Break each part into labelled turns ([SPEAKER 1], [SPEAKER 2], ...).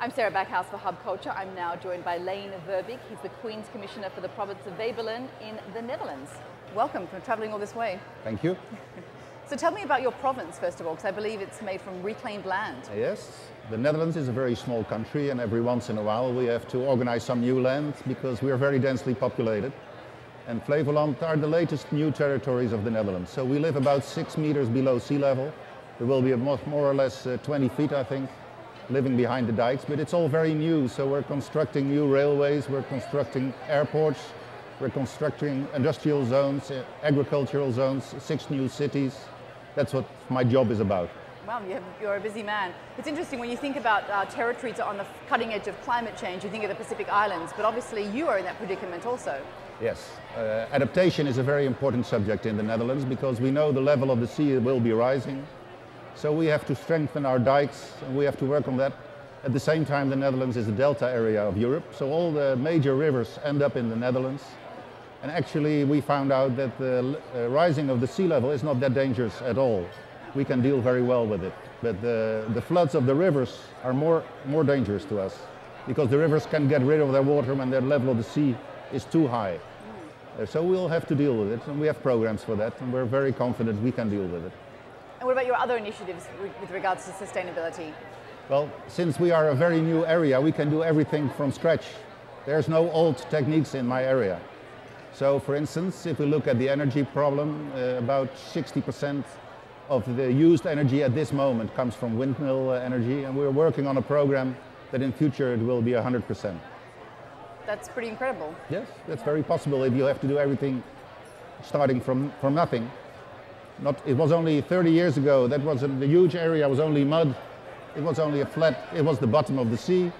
[SPEAKER 1] I'm Sarah Backhouse for Hub Culture. I'm now joined by Leen Verbeek. He's the Queen's Commissioner for the province of Flevoland in the Netherlands. Welcome for travelling all this way.
[SPEAKER 2] Thank you.
[SPEAKER 1] So tell me about your province, first of all, because I believe it's made from reclaimed land.
[SPEAKER 2] Yes, the Netherlands is a very small country, and every once in a while we have to organize some new land because we are very densely populated. And Flevoland are the latest new territories of the Netherlands. So we live about 6 meters below sea level. There will be more or less 20 feet, I think, living behind the dikes, but it's all very new. So we're constructing new railways, we're constructing airports, we're constructing industrial zones, agricultural zones, 6 new cities. That's what my job is about.
[SPEAKER 1] Wow, you're a busy man. It's interesting when you think about territories on the cutting edge of climate change, you think of the Pacific Islands, but obviously you are in that predicament also.
[SPEAKER 2] Yes, adaptation is a very important subject in the Netherlands because we know the level of the sea will be rising. So we have to strengthen our dikes and we have to work on that. At the same time, the Netherlands is a delta area of Europe, so all the major rivers end up in the Netherlands. And actually we found out that the rising of the sea level is not that dangerous at all. We can deal very well with it. But the floods of the rivers are more dangerous to us because the rivers can get rid of their water when the level of the sea is too high. So we'll have to deal with it, and we have programs for that, and we're very confident we can deal with it.
[SPEAKER 1] And what about your other initiatives with regards to sustainability?
[SPEAKER 2] Well, since we are a very new area, we can do everything from scratch. There's no old techniques in my area. So, for instance, if we look at the energy problem, about 60% of the used energy at this moment comes from windmill energy, and we're working on a program that in future it will be 100%.
[SPEAKER 1] That's pretty incredible.
[SPEAKER 2] Yes, that's very possible if you have to do everything starting from nothing. It was only 30 years ago, that was the huge area was only mud, it was only a flat, it was the bottom of the sea,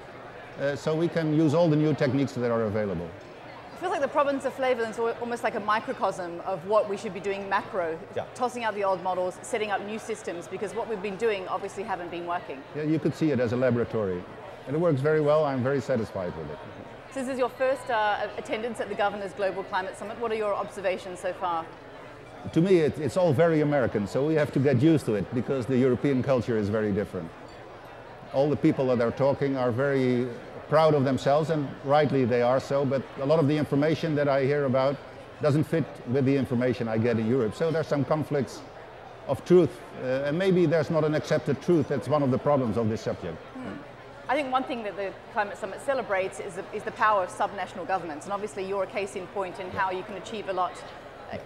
[SPEAKER 2] so we can use all the new techniques that are available.
[SPEAKER 1] It feels like the province of Flevoland is almost like a microcosm of what we should be doing macro, tossing out the old models, setting up new systems, because what we've been doing obviously haven't been working.
[SPEAKER 2] Yeah, you could see it as a laboratory, and it works very well. I'm very satisfied with it.
[SPEAKER 1] So this is your first attendance at the Governor's Global Climate Summit. What are your observations so far?
[SPEAKER 2] To me, it's all very American, so we have to get used to it because the European culture is very different. All the people that are talking are very proud of themselves, and rightly they are so, but a lot of the information that I hear about doesn't fit with the information I get in Europe. So there's some conflicts of truth, and maybe there's not an accepted truth. That's one of the problems of this subject.
[SPEAKER 1] I think one thing that the Climate Summit celebrates is the power of subnational governments, and obviously you're a case in point in how you can achieve a lot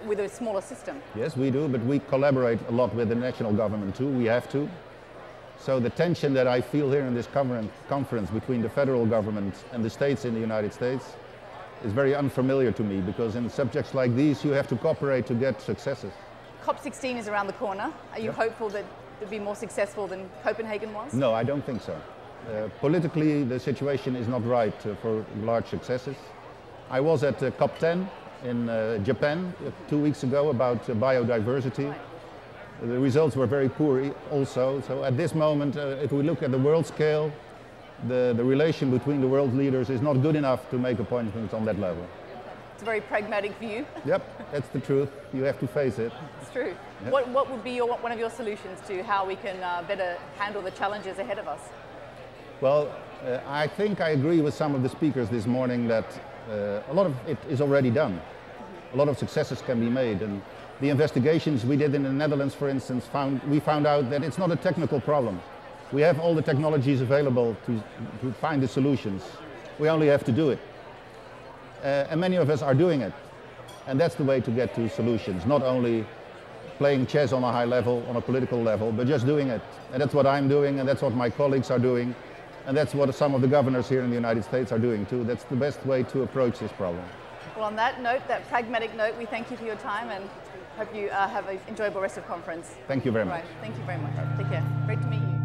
[SPEAKER 1] with a smaller system.
[SPEAKER 2] Yes, we do, but we collaborate a lot with the national government too. We have to. So the tension that I feel here in this conference between the federal government and the states in the United States is very unfamiliar to me, because in subjects like these you have to cooperate to get successes.
[SPEAKER 1] COP16 is around the corner. Are you hopeful that it'll be more successful than Copenhagen was?
[SPEAKER 2] No, I don't think so. Politically, the situation is not right for large successes. I was at COP10 in Japan 2 weeks ago about biodiversity.
[SPEAKER 1] Right.
[SPEAKER 2] The results were very poor also. So at this moment, if we look at the world scale, the relation between the world leaders is not good enough to make appointments on that level.
[SPEAKER 1] It's a very pragmatic view.
[SPEAKER 2] Yep, that's the truth. You have to face it.
[SPEAKER 1] It's true.
[SPEAKER 2] Yep.
[SPEAKER 1] What would be one of your solutions to how we can better handle the challenges ahead of us?
[SPEAKER 2] Well, I think I agree with some of the speakers this morning that a lot of it is already done. A lot of successes can be made, and the investigations we did in the Netherlands, for instance, we found out that it's not a technical problem. We have all the technologies available to find the solutions. We only have to do it. And many of us are doing it. And that's the way to get to solutions, not only playing chess on a high level, on a political level, but just doing it. And that's what I'm doing, and that's what my colleagues are doing. And that's what some of the governors here in the United States are doing too. That's the best way to approach this problem.
[SPEAKER 1] Well, on that note, that pragmatic note, we thank you for your time and hope you have an enjoyable rest of the conference.
[SPEAKER 2] Thank you very much.
[SPEAKER 1] Right. Thank you very much. Take care. Great to meet you.